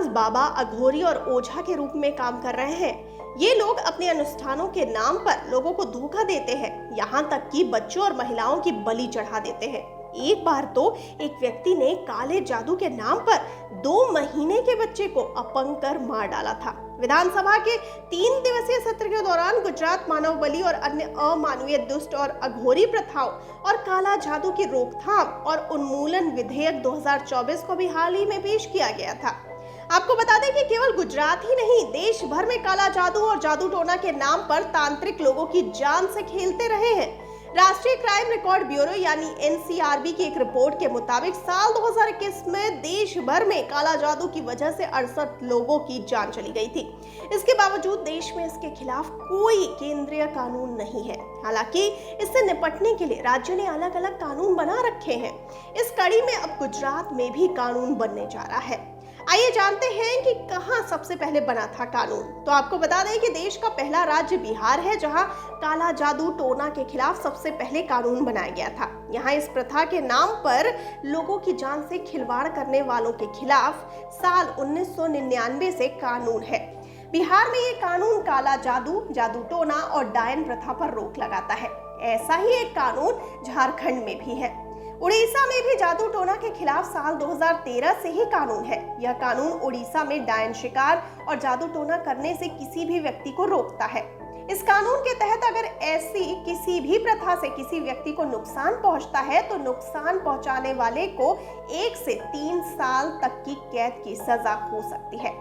बाबा, अघोरी और ओझा के रूप में काम कर रहे हैं। ये लोग अपने अनुष्ठानों के नाम पर लोगों को धोखा देते हैं, यहाँ तक कि बच्चों और महिलाओं की बलि चढ़ा देते हैं। एक बार तो एक व्यक्ति ने काले जादू के नाम पर 2 महीने के बच्चे को अपंग कर मार डाला था। विधानसभा के 3 दिवसीय सत्र के दौरान गुजरात मानव बलि और अन्य अमानवीय, दुष्ट और अघोरी प्रथाओं और काला जादू की रोकथाम और उन्मूलन विधेयक 2024 को भी हाल ही में पेश किया गया था। आपको बता दें कि केवल गुजरात ही नहीं, देश भर में काला जादू और जादू टोना के नाम पर तांत्रिक लोगों की जान से खेलते रहे हैं। राष्ट्रीय क्राइम रिकॉर्ड ब्यूरो यानी एनसीआरबी की एक रिपोर्ट के मुताबिक साल 2021 में देश भर में काला जादू की वजह से 68 लोगों की जान चली गई थी। इसके बावजूद देश में इसके खिलाफ कोई केंद्रीय कानून नहीं है। हालांकि इससे निपटने के लिए राज्यों ने अलग अलग कानून बना रखे हैं। इस कड़ी में अब गुजरात में भी कानून बनने जा रहा है। आइए जानते हैं कि कहां सबसे पहले बना था कानून। तो आपको बता दें कि देश का पहला राज्य बिहार है, जहां काला जादू टोना के खिलाफ सबसे पहले कानून बनाया गया था। यहां इस प्रथा के नाम पर लोगों की जान से खिलवाड़ करने वालों के खिलाफ साल 1999 से कानून है। बिहार में ये कानून काला जादू, जादू टोना और डायन प्रथा पर रोक लगाता है। ऐसा ही एक कानून झारखंड में भी है। उड़ीसा में भी जादू टोना के खिलाफ साल 2013 से ही कानून है। यह कानून उड़ीसा में डायन शिकार और जादू टोना करने से किसी भी व्यक्ति को रोकता है। इस कानून के तहत अगर ऐसी किसी भी प्रथा से किसी व्यक्ति को नुकसान पहुंचता है तो नुकसान पहुंचाने वाले को 1 से 3 साल तक की कैद की सजा हो सकती है।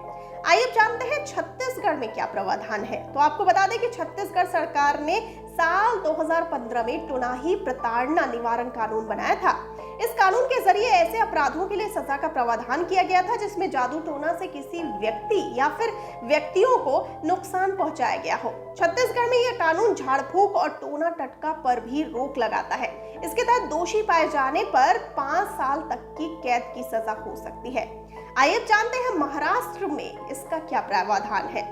आइए अब जानते हैं छत्तीसगढ़ में क्या प्रावधान है। तो आपको बता दें कि छत्तीसगढ़ सरकार ने साल 2015 में टोनाही प्रताड़ना निवारण कानून बनाया था। इस कानून के जरिए ऐसे अपराधों के लिए सजा का प्रावधान किया गया था जिसमें जादू टोना से किसी व्यक्ति या फिर व्यक्तियों को नुकसान पहुंचाया गया हो। छत्तीसगढ़ में यह कानून झाड़ फूक और टोना टटका पर भी रोक लगाता है। इसके तहत दोषी पाए जाने पर 5 साल तक की कैद की सजा हो सकती है। आइए अब जानते हैं महाराष्ट्र में इसका क्या प्रावधान है।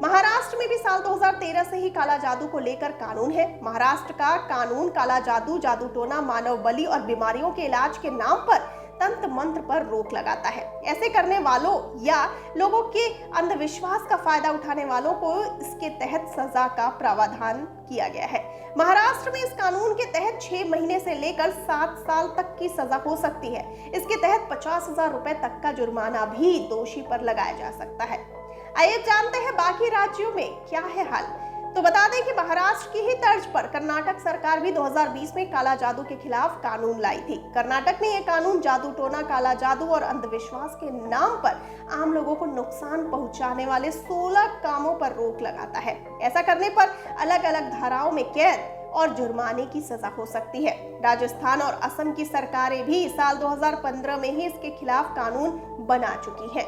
महाराष्ट्र में भी साल 2013 से ही काला जादू को लेकर कानून है। महाराष्ट्र का कानून काला जादू, जादू टोना, मानव बलि और बीमारियों के इलाज के नाम पर तंत्र मंत्र पर रोक लगाता है। ऐसे करने वालों या लोगों के अंधविश्वास का फायदा उठाने वालों को इसके तहत सजा का प्रावधान किया गया है। महाराष्ट्र में इस कानून के तहत 6 महीने से लेकर 7 साल तक की सजा हो सकती है। इसके तहत 50,000 रुपए तक का जुर्माना भी दोषी पर लगाया जा सकता है। आइए जानते हैं बाकी राज्यों में क्या है हाल। तो बता दें कि महाराष्ट्र की ही तर्ज पर कर्नाटक सरकार भी 2020 में काला जादू के खिलाफ कानून लाई थी। कर्नाटक में यह कानून जादू टोना, काला जादू और अंधविश्वास के नाम पर आम लोगों को नुकसान पहुंचाने वाले 16 कामों पर रोक लगाता है। ऐसा करने पर अलग अलग धाराओं में कैद और जुर्माने की सजा हो सकती है। राजस्थान और असम की सरकारें भी साल 2015 में ही इसके खिलाफ कानून बना चुकी हैं।